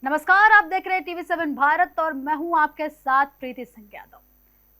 नमस्कार, आप देख रहे हैं टीवी 7 भारत और मैं हूं आपके साथ प्रीति सिंह यादव।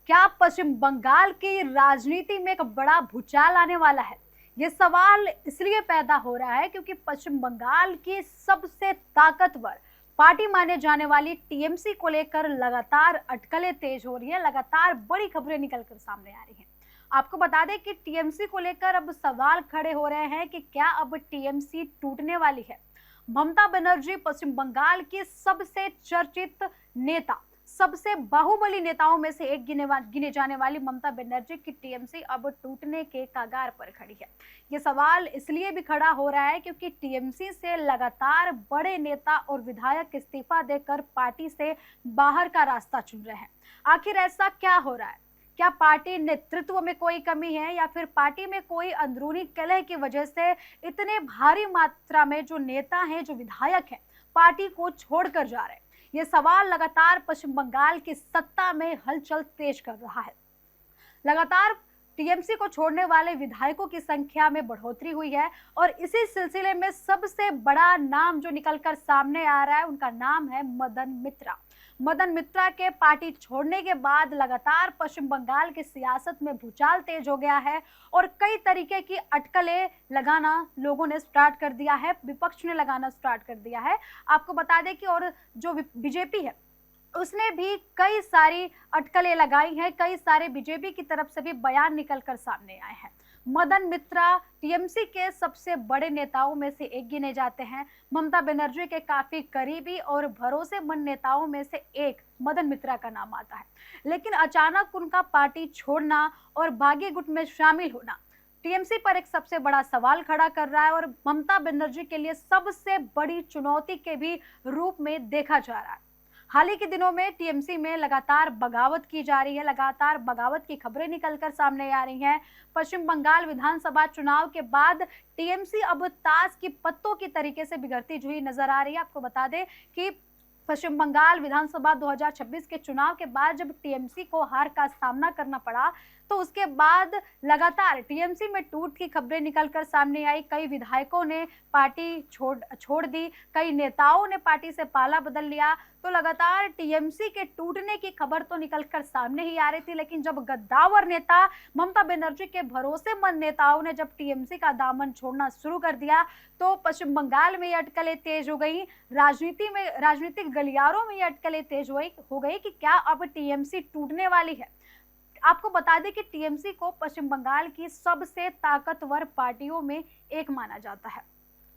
क्या पश्चिम बंगाल की राजनीति में एक बड़ा भूचाल आने वाला है? ये सवाल इसलिए पैदा हो रहा है क्योंकि पश्चिम बंगाल की सबसे ताकतवर पार्टी माने जाने वाली टीएमसी को लेकर लगातार अटकलें तेज हो रही है, लगातार बड़ी खबरें निकलकर सामने आ रही हैं। आपको बता दें कि टीएमसी को लेकर अब सवाल खड़े हो रहे हैं कि क्या अब टीएमसी टूटने वाली है। ममता बनर्जी पश्चिम बंगाल की सबसे चर्चित नेता, सबसे बाहुबली नेताओं में से एक गिने जाने वाली ममता बनर्जी की टीएमसी अब टूटने के कगार पर खड़ी है। ये सवाल इसलिए भी खड़ा हो रहा है क्योंकि टीएमसी से लगातार बड़े नेता और विधायक इस्तीफा देकर पार्टी से बाहर का रास्ता चुन रहे हैं। आखिर ऐसा क्या हो रहा है? क्या पार्टी नेतृत्व में कोई कमी है या फिर पार्टी में कोई अंदरूनी कलह की वजह से इतने भारी मात्रा में जो नेता हैं, जो विधायक हैं, पार्टी को छोड़कर जा रहे हैं? ये सवाल लगातार पश्चिम बंगाल की सत्ता में हलचल तेज कर रहा है। लगातार टीएमसी को छोड़ने वाले विधायकों की संख्या में बढ़ोतरी हुई है और इसी सिलसिले में सबसे बड़ा नाम जो निकलकर सामने आ रहा है, उनका नाम है मदन मित्रा। मदन मित्रा के पार्टी छोड़ने के बाद लगातार पश्चिम बंगाल की सियासत में भूचाल तेज हो गया है और कई तरीके की अटकलें लगाना लोगों ने स्टार्ट कर दिया है, विपक्ष ने लगाना स्टार्ट कर दिया है। आपको बता दें कि और जो बीजेपी है उसने भी कई सारी अटकलें लगाई हैं, कई सारे बीजेपी की तरफ से भी बयान निकलकर सामने आए हैं। मदन मित्रा टीएमसी के सबसे बड़े नेताओं में से एक गिने जाते हैं। ममता बनर्जी के काफी करीबी और भरोसेमंद नेताओं में से एक मदन मित्रा का नाम आता है। लेकिन अचानक उनका पार्टी छोड़ना और बागी गुट में शामिल होना टीएमसी पर एक सबसे बड़ा सवाल खड़ा कर रहा है और ममता बनर्जी के लिए सबसे बड़ी चुनौती के भी रूप में देखा जा रहा है। हाल ही के दिनों में टीएमसी में लगातार बगावत की जा रही है, लगातार बगावत की खबरें निकलकर सामने आ रही हैं। पश्चिम बंगाल विधानसभा चुनाव के बाद टीएमसी अब ताश की पत्तों की तरीके से बिगड़ती हुई नजर आ रही है। आपको बता दें कि पश्चिम बंगाल विधानसभा 2026 के चुनाव के बाद जब टीएमसी को हार का सामना करना पड़ा तो उसके बाद लगातार टीएमसी में टूट की खबरें निकलकर सामने आई। कई विधायकों ने पार्टी छोड़ दी, कई नेताओं ने पार्टी से पाला बदल लिया। तो लगातार टीएमसी के टूटने की खबर तो निकलकर सामने ही आ रही थी, लेकिन जब गद्दावर नेता ममता बनर्जी के भरोसेमंद नेताओं ने जब टीएमसी का दामन छोड़ना शुरू कर दिया तो पश्चिम बंगाल में ये अटकलें तेज हो गई, राजनीतिक गलियारों में ये अटकलें तेज हो गई कि क्या अब टीएमसी टूटने वाली है। आपको बता दें कि टीएमसी को पश्चिम बंगाल की सबसे ताकतवर पार्टियों में एक माना जाता है।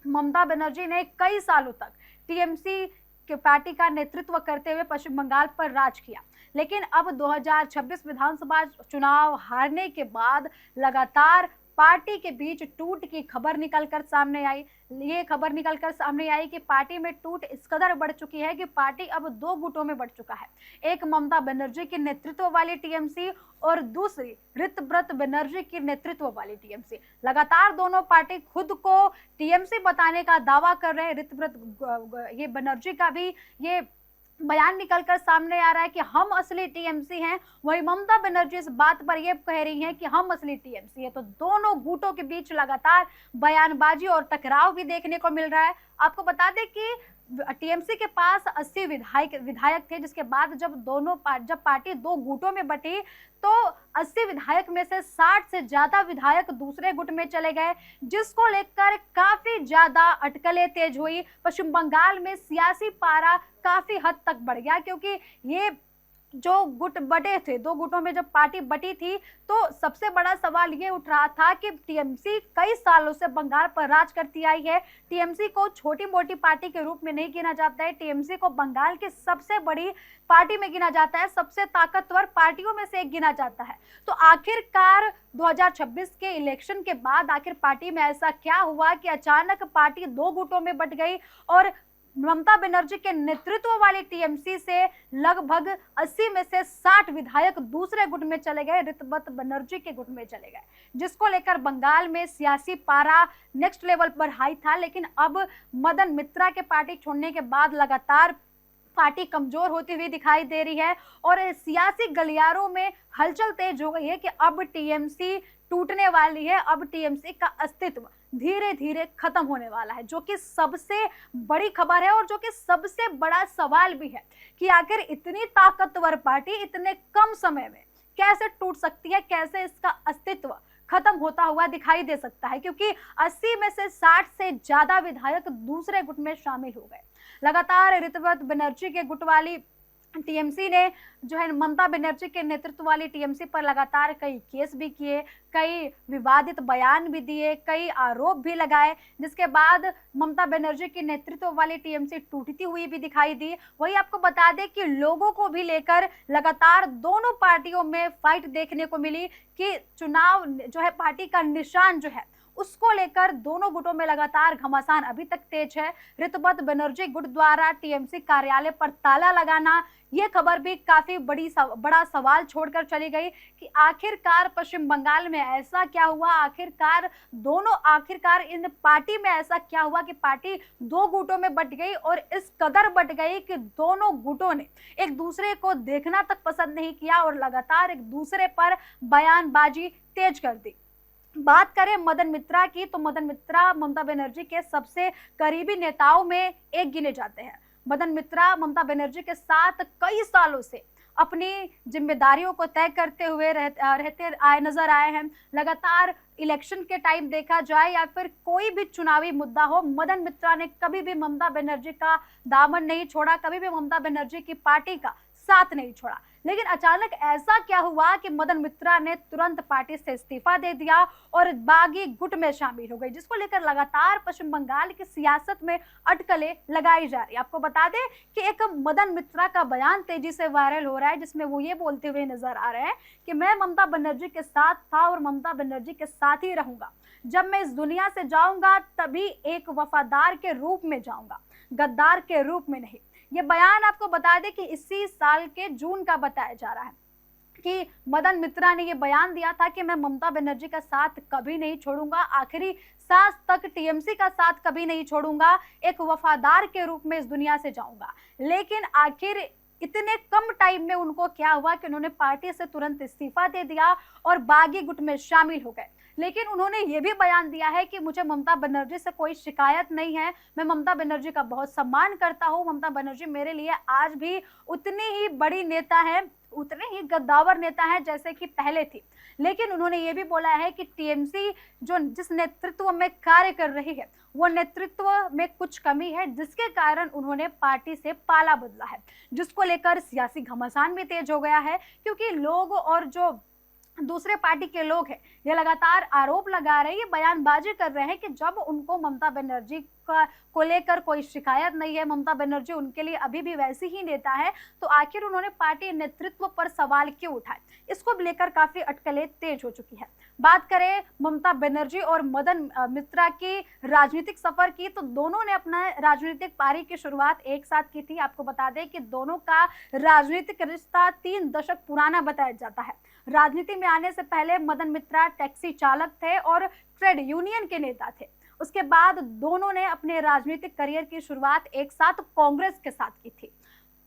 ममता बनर्जी ने कई सालों तक टीएमसी के पार्टी का नेतृत्व करते हुए पश्चिम बंगाल पर राज किया, लेकिन अब 2026 विधानसभा चुनाव हारने के बाद लगातार पार्टी के बीच टूट की खबर निकलकर सामने आई। ये खबर निकलकर सामने आई कि पार्टी में टूट इस कदर बढ़ चुकी है कि पार्टी अब दो गुटों में बढ़ चुका है। एक ममता बनर्जी के नेतृत्व वाली टीएमसी और दूसरी ऋतव्रत बनर्जी की नेतृत्व वाली टीएमसी। लगातार दोनों पार्टी खुद को टीएमसी बताने का दावा कर रहे हैं। ऋतव्रत ये बनर्जी का भी ये बयान निकलकर सामने आ रहा है कि हम असली टीएमसी हैं, वही ममता बनर्जी इस बात पर यह कह रही हैं कि हम असली टीएमसी है। तो दोनों गुटों के बीच लगातार बयानबाजी और टकराव भी देखने को मिल रहा है। आपको बता दें कि टीएमसी के पास 80 विधायक थे, जिसके बाद जब पार्टी दो गुटों में बटी तो 80 विधायक में से 60 से ज्यादा विधायक दूसरे गुट में चले गए, जिसको लेकर काफी ज्यादा अटकलें तेज हुई। पश्चिम बंगाल में सियासी पारा काफी हद तक बढ़ गया क्योंकि ये जो गुट बटे थे, दो गुटों में जब पार्टी बटी थी तो सबसे बड़ा सवाल ये उठ रहा था कि टीएमसी कई सालों से बंगाल पर राज करती आई है। टीएमसी को छोटी मोटी पार्टी के रूप में नहीं गिना जाता है, टीएमसी को बंगाल की सबसे बड़ी पार्टी में गिना जाता है, सबसे ताकतवर पार्टियों में से एक गिना जाता है। तो आखिरकार 2026 के इलेक्शन के बाद आखिर पार्टी में ऐसा क्या हुआ कि अचानक पार्टी दो गुटों में बट गई और ममता बनर्जी के नेतृत्व वाली टीएमसी से लगभग 80 में से 60 विधायक दूसरे गुट में चले गए, ऋतव्रत बनर्जी के गुट में चले गए, जिसको लेकर बंगाल में सियासी पारा नेक्स्ट लेवल पर हाई था। लेकिन अब मदन मित्रा के पार्टी छोड़ने के बाद लगातार पार्टी कमजोर होती हुई दिखाई दे रही है और सियासी गलियारों में हलचल तेज हो गई है कि अब टीएमसी टूटने वाली है, अब टीएमसी का अस्तित्व धीरे धीरे खत्म होने वाला है, जो कि सबसे बड़ी खबर है और जो कि सबसे बड़ा सवाल भी है कि आखिर इतनी ताकतवर पार्टी इतने कम समय में कैसे टूट सकती है, कैसे इसका अस्तित्व खत्म होता हुआ दिखाई दे सकता है, क्योंकि 80 में से 60 से ज्यादा विधायक दूसरे गुट में शामिल हो गए। लगातार ऋतुव्रत बनर्जी के गुट वाली टीएमसी ने जो है ममता बनर्जी के नेतृत्व वाली टीएमसी पर लगातार कई केस भी किए, कई विवादित बयान भी दिए, कई आरोप भी लगाए, जिसके बाद ममता बनर्जी के नेतृत्व वाली टीएमसी टूटती हुई भी दिखाई दी। वही आपको बता दें कि लोगों को भी लेकर लगातार दोनों पार्टियों में फाइट देखने को मिली कि चुनाव जो है पार्टी का निशान जो है उसको लेकर दोनों गुटों में लगातार घमासान अभी तक तेज है। ऋतुव्रत बनर्जी गुट द्वारा टीएमसी कार्यालय पर ताला लगाना, ये खबर भी काफी बड़ा सवाल छोड़कर चली गई कि आखिरकार पश्चिम बंगाल में ऐसा क्या हुआ, आखिरकार इन पार्टी में ऐसा क्या हुआ कि पार्टी दो गुटों में बंट गई और इस कदर बंट गई कि दोनों गुटों ने एक दूसरे को देखना तक पसंद नहीं किया और लगातार एक दूसरे पर बयानबाजी तेज कर दी। बात करें मदन मित्रा की, तो मदन मित्रा ममता बनर्जी के सबसे करीबी नेताओं में एक गिने जाते हैं। मदन मित्रा ममता बनर्जी के साथ कई सालों से अपनी जिम्मेदारियों को तय करते हुए रहते आए नजर आए हैं। लगातार इलेक्शन के टाइम देखा जाए या फिर कोई भी चुनावी मुद्दा हो, मदन मित्रा ने कभी भी ममता बनर्जी का दामन नहीं छोड़ा, कभी भी ममता बनर्जी की पार्टी का साथ नहीं छोड़ा। लेकिन अचानक ऐसा क्या हुआ कि मदन मित्रा ने तुरंत पार्टी से इस्तीफा दे दिया और बागी गुट में शामिल हो गई, जिसको लेकर लगातार पश्चिम बंगाल की सियासत में अटकलें लगाई जा रही है। आपको बता दें कि एक मदन मित्रा का बयान तेजी से वायरल हो रहा है, जिसमें वो ये बोलते हुए नजर आ रहे हैं कि मैं ममता बनर्जी के साथ था और ममता बनर्जी के साथ ही रहूंगा। जब मैं इस दुनिया से जाऊंगा तभी एक वफादार के रूप में जाऊंगा, गद्दार के रूप में नहीं। ये बयान आपको बता दें कि इसी साल के जून का बताया जा रहा है कि मदन मित्रा ने ये बयान दिया था कि मैं ममता बनर्जी का साथ कभी नहीं छोड़ूंगा, आखिरी सांस तक टीएमसी का साथ कभी नहीं छोड़ूंगा, एक वफादार के रूप में इस दुनिया से जाऊंगा। लेकिन आखिर इतने कम टाइम में उनको क्या हुआ कि उन्होंने पार्टी से तुरंत इस्तीफा दे दिया और बागी गुट में शामिल हो गए। लेकिन उन्होंने ये भी बयान दिया है कि मुझे ममता बनर्जी से कोई शिकायत नहीं है, मैं ममता बनर्जी का बहुत सम्मान करता हूँ, ममता बनर्जी मेरे लिए आज भी उतनी ही बड़ी नेता है, उतने ही गद्दावर नेता है जैसे कि पहले थी। लेकिन उन्होंने ये भी बोला है कि टीएमसी जो जिस नेतृत्व में कार्य कर रही है वो नेतृत्व में कुछ कमी है, जिसके कारण उन्होंने पार्टी से पाला बदला है, जिसको लेकर सियासी घमासान भी तेज हो गया है। क्योंकि लोग और जो दूसरे पार्टी के लोग हैं ये लगातार आरोप लगा रहे हैं, ये बयानबाजी कर रहे हैं कि जब उनको ममता बनर्जी को लेकर कोई शिकायत नहीं है, ममता बनर्जी उनके लिए अभी भी वैसी ही नेता है, तो आखिर उन्होंने पार्टी नेतृत्व पर सवाल क्यों उठाए। इसको लेकर काफी अटकलें तेज हो चुकी है। बात करें ममता बनर्जी और मदन मित्रा की राजनीतिक सफर की, तो दोनों ने अपना राजनीतिक पारी की शुरुआत एक साथ की थी। आपको बता दें कि दोनों का राजनीतिक रिश्ता 3 दशक पुराना बताया जाता है। राजनीति में आने से पहले मदन मित्रा टैक्सी चालक थे और ट्रेड यूनियन के नेता थे। उसके बाद दोनों ने अपने राजनीतिक करियर की शुरुआत एक साथ कांग्रेस के साथ की थी।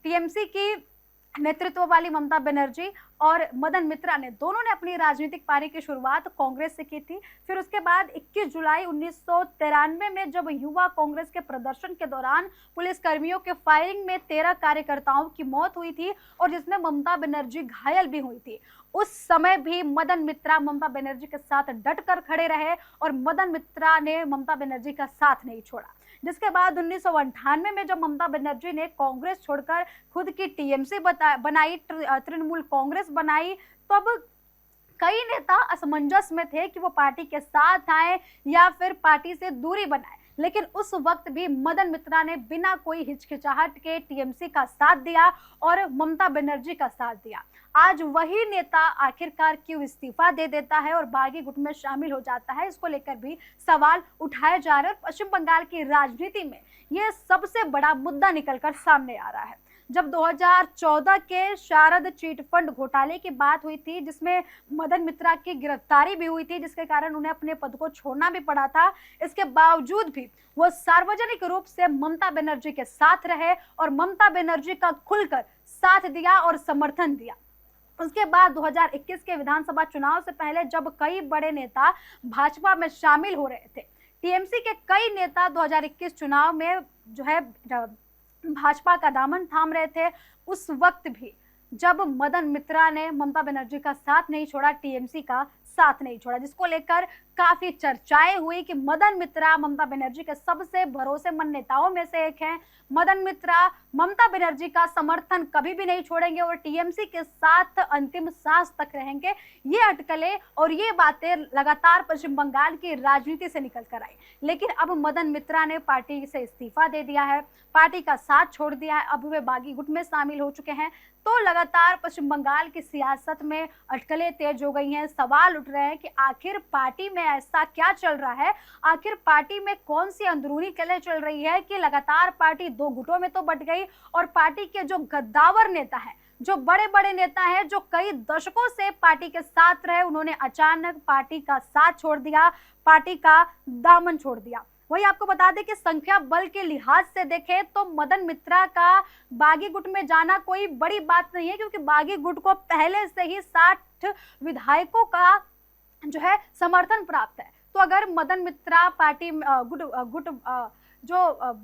टीएमसी की नेतृत्व वाली ममता बनर्जी और मदन मित्रा ने दोनों ने अपनी राजनीतिक पारी की शुरुआत कांग्रेस से की थी। फिर उसके बाद 21 जुलाई 1993 में जब युवा कांग्रेस के प्रदर्शन के दौरान पुलिस कर्मियों के फायरिंग में 13 कार्यकर्ताओं की मौत हुई थी और जिसमें ममता बनर्जी घायल भी हुई थी, उस समय भी मदन मित्रा ममता बनर्जी के साथ डटकर खड़े रहे और मदन मित्रा ने ममता बनर्जी का साथ नहीं छोड़ा। जिसके बाद 1998 में जब ममता बनर्जी ने कांग्रेस छोड़कर खुद की टीएमसी बनाई, तृणमूल कांग्रेस बनाई, तब कई नेता असमंजस में थे कि वो पार्टी के साथ आए या फिर पार्टी से दूरी बनाए। लेकिन उस वक्त भी मदन मित्रा ने बिना कोई हिचकिचाहट के टीएमसी का साथ दिया और ममता बनर्जी का साथ दिया। आज वही नेता आखिरकार क्यों इस्तीफा दे देता है और बागी गुट में शामिल हो जाता है, इसको लेकर भी सवाल उठाए जा रहे हैं। पश्चिम बंगाल की राजनीति में यह सबसे बड़ा मुद्दा निकलकर सामने आ रहा है। जब 2014 के शारद चिट फंड घोटाले की बात हुई थी, जिसमें मदन मित्रा की गिरफ्तारी भी हुई थी, जिसके कारण उन्हें अपने पद को छोड़ना भी पड़ा था, इसके बावजूद भी वो सार्वजनिक रूप से ममता बनर्जी के साथ रहे और ममता बनर्जी का खुलकर साथ दिया और समर्थन दिया। उसके बाद 2021 के विधानसभा चुनाव से पहले जब कई बड़े नेता भाजपा में शामिल हो रहे थे, टीएमसी के कई नेता 2021 चुनाव में जो है भाजपा का दामन थाम रहे थे। उस वक्त भी जब मदन मित्रा ने ममता बनर्जी का साथ नहीं छोड़ा, टीएमसी का साथ नहीं छोड़ा, जिसको लेकर काफी चर्चाएं हुई कि मदन मित्रा ममता बनर्जी के सबसे भरोसेमंद नेताओं में से एक हैं। मदन मित्रा ममता बनर्जी का समर्थन कभी भी नहीं छोड़ेंगे और टीएमसी के साथ अंतिम सांस तक रहेंगे। ये अटकलें और ये बातें लगातार पश्चिम बंगाल की राजनीति से निकल कर आई, लेकिन अब मदन मित्रा ने पार्टी से इस्तीफा दे दिया है, पार्टी का साथ छोड़ दिया है, अब वे बागी गुट में शामिल हो चुके हैं। तो लगातार पश्चिम बंगाल की सियासत में अटकलें तेज हो गई हैं। सवाल उठ रहे हैं कि आखिर पार्टी में ऐसा क्या चल रहा है, आखिर पार्टी में कौन सी अंदरूनी कलह चल रही है कि लगातार पार्टी दो गुटों में तो बट गई और पार्टी के जो गद्दावर नेता हैं, जो बड़े बड़े नेता हैं, जो कई दशकों से पार्टी के साथ रहे, उन्होंने अचानक पार्टी का साथ छोड़ दिया, पार्टी का दामन छोड़ दिया। वही आपको बता दें कि संख्या बल के लिहाज से देखें तो मदन मित्रा का बागी गुट में जाना कोई बड़ी बात नहीं है, क्योंकि बागी गुट को पहले से ही 60 विधायकों का जो है समर्थन प्राप्त है। तो अगर मदन मित्रा पार्टी जो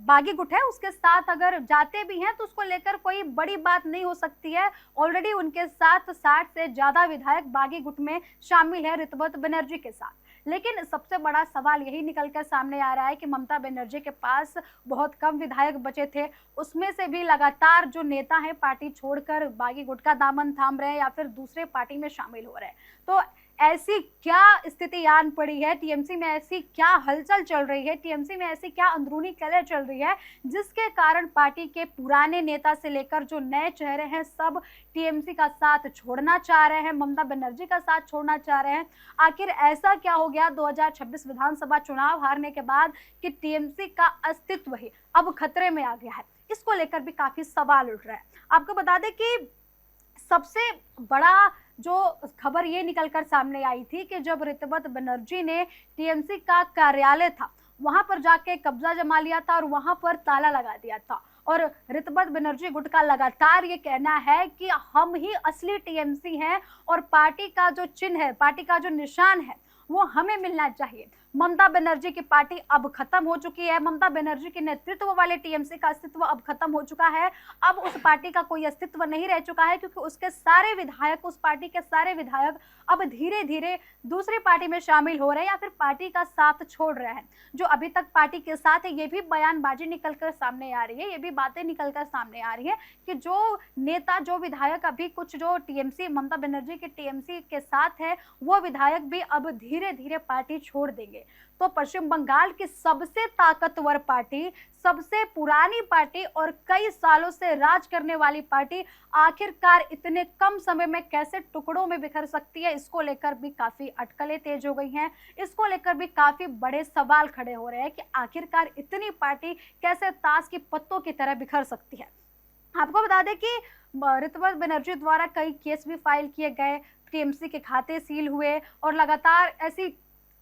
बागी गुट है उसके साथ अगर जाते भी हैं तो उसको लेकर कोई बड़ी बात नहीं हो सकती है। ऑलरेडी उनके साथ 60 से ज्यादा विधायक बागी गुट में शामिल है ऋतुपत बनर्जी के साथ। लेकिन सबसे बड़ा सवाल यही निकलकर सामने आ रहा है कि ममता बनर्जी के पास बहुत कम विधायक बचे थे, उसमें से भी लगातार जो नेता हैं पार्टी छोड़कर बागी गुट का दामन थाम रहे हैं या फिर दूसरे पार्टी में शामिल हो रहे हैं। तो ऐसी क्या स्थिति आन पड़ी है, टीएमसी में ऐसी क्या हलचल चल रही है, टीएमसी में ऐसी क्या अंदरूनी कलह चल रही है जिसके कारण पार्टी के पुराने नेता से लेकर जो नए चेहरे हैं सब टीएमसी का साथ छोड़ना चाह रहे हैं, ममता बनर्जी का साथ छोड़ना चाह रहे हैं। आखिर ऐसा क्या हो गया 2026 विधानसभा चुनाव हारने के बाद कि टीएमसी का अस्तित्व ही अब खतरे में आ गया है? इसको लेकर भी काफी सवाल उठ रहा है। आपको बता दें कि सबसे बड़ा जो खबर ये निकलकर सामने आई थी कि जब ऋतुपत बनर्जी ने टीएमसी का कार्यालय था वहां पर जाके कब्जा जमा लिया था और वहां पर ताला लगा दिया था, और ऋतुपत बनर्जी गुट का लगातार ये कहना है कि हम ही असली टीएमसी हैं और पार्टी का जो चिन्ह है, पार्टी का जो निशान है वो हमें मिलना चाहिए। ममता बनर्जी की पार्टी अब खत्म हो चुकी है, ममता बनर्जी के नेतृत्व वाले टीएमसी का अस्तित्व अब खत्म हो चुका है। अब उस पार्टी का कोई अस्तित्व नहीं रह चुका है, क्योंकि उसके सारे विधायक, उस पार्टी के सारे विधायक अब धीरे धीरे दूसरी पार्टी में शामिल हो रहे हैं या फिर पार्टी का साथ छोड़ रहे हैं। जो अभी तक पार्टी के साथ है ये भी बयानबाजी निकलकर सामने आ रही है, ये भी बातें निकलकर सामने आ रही है कि जो नेता, जो विधायक अभी कुछ जो टीएमसी, ममता बनर्जी के टीएमसी के साथ है, वो विधायक भी अब धीरे धीरे पार्टी छोड़ देंगे। तो पश्चिम बंगाल की सबसे ताकतवर पार्टी, सबसे पुरानी पार्टी और कई सालों से राज करने वाली पार्टी आखिरकार इतने कम समय में कैसे टुकड़ों में बिखर सकती है, इसको लेकर भी काफी अटकलें तेज हो गई हैं। इसको लेकर भी काफी बड़े सवाल खड़े हो रहे हैं कि आखिरकार इतनी पार्टी कैसे ताश की पत्तों की तरह बिखर सकती है। आपको बता दें कि ऋतुपत बनर्जी द्वारा कई केस भी फाइल किए गए, टीएमसी के खाते सील हुए और लगातार ऐसी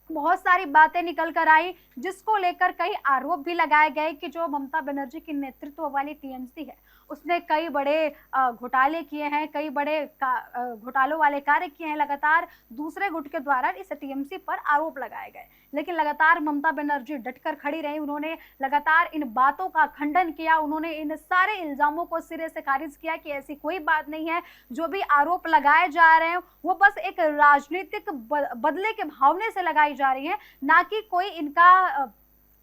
बहुत सारी बातें निकल कर आई जिसको लेकर कई आरोप भी लगाए गए कि जो ममता बनर्जी की नेतृत्व वाली टीएमसी है उसने कई बड़े घोटाले किए हैं, कई बड़े घोटालों वाले कार्य किए हैं। लगातार दूसरे गुट के द्वारा इस टीएमसी पर आरोप लगाए गए, लेकिन लगातार ममता बनर्जी डटकर खड़ी रही। उन्होंने लगातार इन बातों का खंडन किया, उन्होंने इन सारे इल्जामों को सिरे से खारिज किया कि ऐसी कोई बात नहीं है, जो भी आरोप लगाए जा रहे हैं वो बस एक राजनीतिक बदले के भावने से लगाई जा रही है, ना कि कोई इनका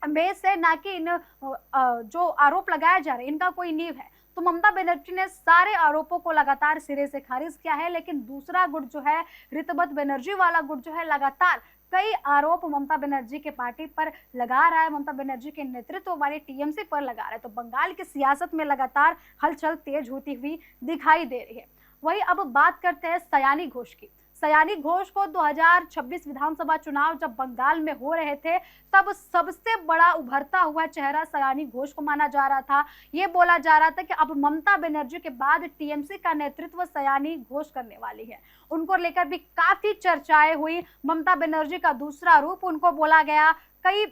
बेस है, ना कि इन जो आरोप लगाए जा रहे हैं इनका कोई नींव है। तो ममता बनर्जी ने सारे आरोपों को लगातार सिरे से खारिज किया है, लेकिन दूसरा गुट जो है, ऋतुपत बनर्जी वाला गुट जो है, लगातार कई आरोप ममता बनर्जी के पार्टी पर लगा रहा है, ममता बनर्जी के नेतृत्व वाले टीएमसी पर लगा रहा है। तो बंगाल की सियासत में लगातार हलचल तेज होती हुई दिखाई दे रही है। वही अब बात करते हैं सयानी घोष की। सयानी घोष को 2026 विधानसभा चुनाव जब बंगाल में हो रहे थे तब सबसे बड़ा उभरता हुआ चेहरा सयानी घोष को माना जा रहा था। ये बोला जा रहा था कि अब ममता बनर्जी के बाद टीएमसी का नेतृत्व सयानी घोष करने वाली है। उनको लेकर भी काफी चर्चाएं हुई। ममता बनर्जी का दूसरा रूप उनको बोला गया। कई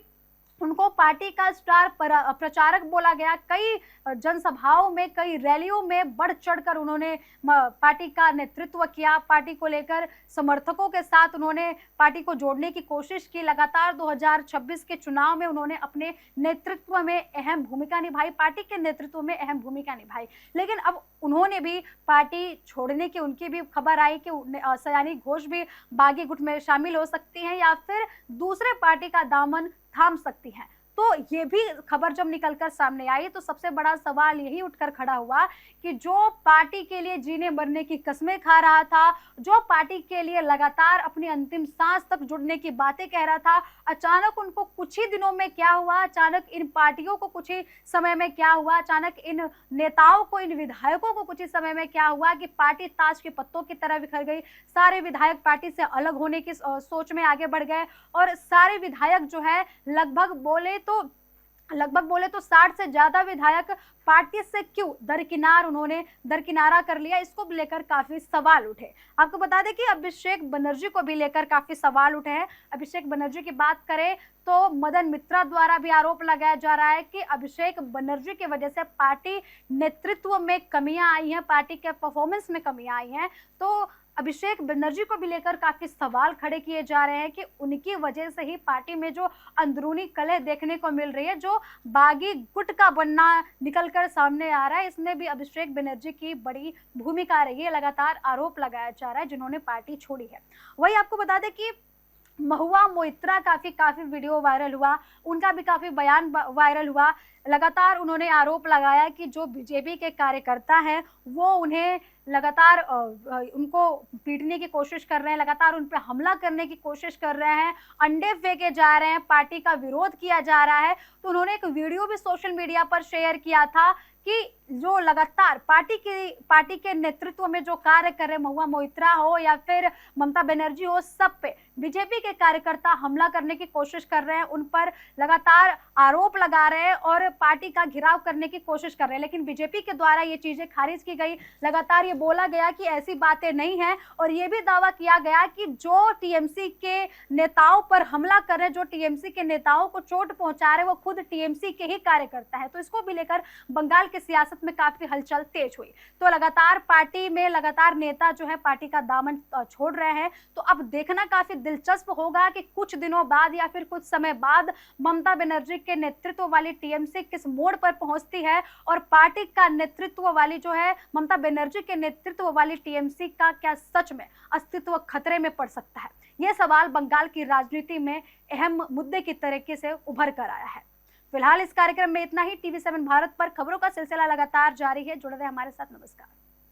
उनको पार्टी का स्टार प्रचारक बोला गया। कई जनसभाओं में, कई रैलियों में बढ़ चढ़कर उन्होंने पार्टी का नेतृत्व किया। पार्टी को लेकर समर्थकों के साथ उन्होंने पार्टी को जोड़ने की कोशिश की। लगातार 2026 के चुनाव में उन्होंने अपने नेतृत्व में अहम भूमिका निभाई, पार्टी के नेतृत्व में अहम भूमिका निभाई। लेकिन अब उन्होंने भी पार्टी छोड़ने की उनकी भी खबर आई कि सयानी घोष भी बागी गुट में शामिल हो सकती हैं या फिर दूसरे पार्टी का दामन थाम सकती हैं। तो ये भी खबर जब निकलकर सामने आई तो सबसे बड़ा सवाल यही उठकर खड़ा हुआ कि जो पार्टी के लिए जीने मरने की कस्में खा रहा था, जो पार्टी के लिए लगातार अपनी अंतिम सांस तक जुड़ने की बातें कह रहा था, अचानक उनको कुछ ही दिनों में क्या हुआ, अचानक इन पार्टियों को कुछ ही समय में क्या हुआ, अचानक इन नेताओं को, इन विधायकों को कुछ ही समय में क्या हुआ कि पार्टी ताश के पत्तों की तरह बिखर गई। सारे विधायक पार्टी से अलग होने की सोच में आगे बढ़ गए और सारे विधायक जो है लगभग बोले तो 60 से ज्यादा विधायक पार्टी से क्यों उन्होंने दरकिनारा कर लिया। इसको लेकर काफी सवाल उठे। आपको बता दें कि अभिषेक बनर्जी को भी लेकर काफी सवाल उठे हैं। अभिषेक बनर्जी की बात करें तो मदन मित्रा द्वारा भी आरोप लगाया जा रहा है कि अभिषेक बनर्जी की वजह से पार्टी नेतृत्व में कमियां आई हैं, पार्टी के परफॉर्मेंस में कमियां आई हैं। तो अभिषेक बनर्जी को भी लेकर काफी सवाल खड़े किए जा रहे हैं कि उनकी वजह से ही पार्टी में जो अंदरूनी कलह देखने को मिल रही है, जो बागी गुट का बनना निकलकर सामने आ रहा है, इसमें भी अभिषेक बनर्जी की बड़ी भूमिका रही है। लगातार आरोप लगाया जा रहा है जिन्होंने पार्टी छोड़ी है। वही आपको बता दें कि महुआ मोइत्रा काफी वीडियो वायरल हुआ, उनका भी काफी बयान वायरल हुआ। लगातार उन्होंने आरोप लगाया कि जो बीजेपी के कार्यकर्ता हैं वो उन्हें लगातार उनको पीटने की कोशिश कर रहे हैं, लगातार उन पर हमला करने की कोशिश कर रहे हैं, अंडे फेंके जा रहे हैं, पार्टी का विरोध किया जा रहा है। तो उन्होंने एक वीडियो भी सोशल मीडिया पर शेयर किया था कि जो लगातार पार्टी के नेतृत्व में जो कार्य कर रहे, महुआ मोइत्रा हो या फिर ममता बनर्जी हो, सब पे बीजेपी के कार्यकर्ता हमला करने की कोशिश कर रहे हैं, उन पर लगातार आरोप लगा रहे हैं और पार्टी का घेराव करने की कोशिश कर रहे हैं। लेकिन बीजेपी के द्वारा ये चीजें खारिज की गई। लगातार ये बोला गया कि ऐसी बातें नहीं है और ये भी दावा किया गया कि जो टीएमसी के नेताओं पर हमला कर रहे हैं, जो टीएमसी के नेताओं को चोट पहुंचा रहे हैं, वो खुद टीएमसी के ही कार्यकर्ता है। तो इसको भी लेकर बंगाल की सियासत में काफी हलचल तेज हुई। तो लगातार पार्टी में लगातार नेता जो है पार्टी का दामन छोड़ रहे हैं। तो अब देखना काफी दिलचस्प होगा कि कुछ दिनों बाद या फिर कुछ समय बाद ममता बनर्जी के नेतृत्व वाली टीएमसी किस मोड़ पर पहुंचती है और पार्टी का नेतृत्व वाली जो है ममता बनर्जी के नेतृत्व वाली टीएमसी का क्या सच में अस्तित्व खतरे में पड़ सकता है। यह सवाल बंगाल की राजनीति में अहम मुद्दे की तरीके से उभर कर आया है। फिलहाल इस कार्यक्रम में इतना ही। टीवी7 भारत पर खबरों का सिलसिला लगातार जारी है। जुड़े रहे हमारे साथ। नमस्कार।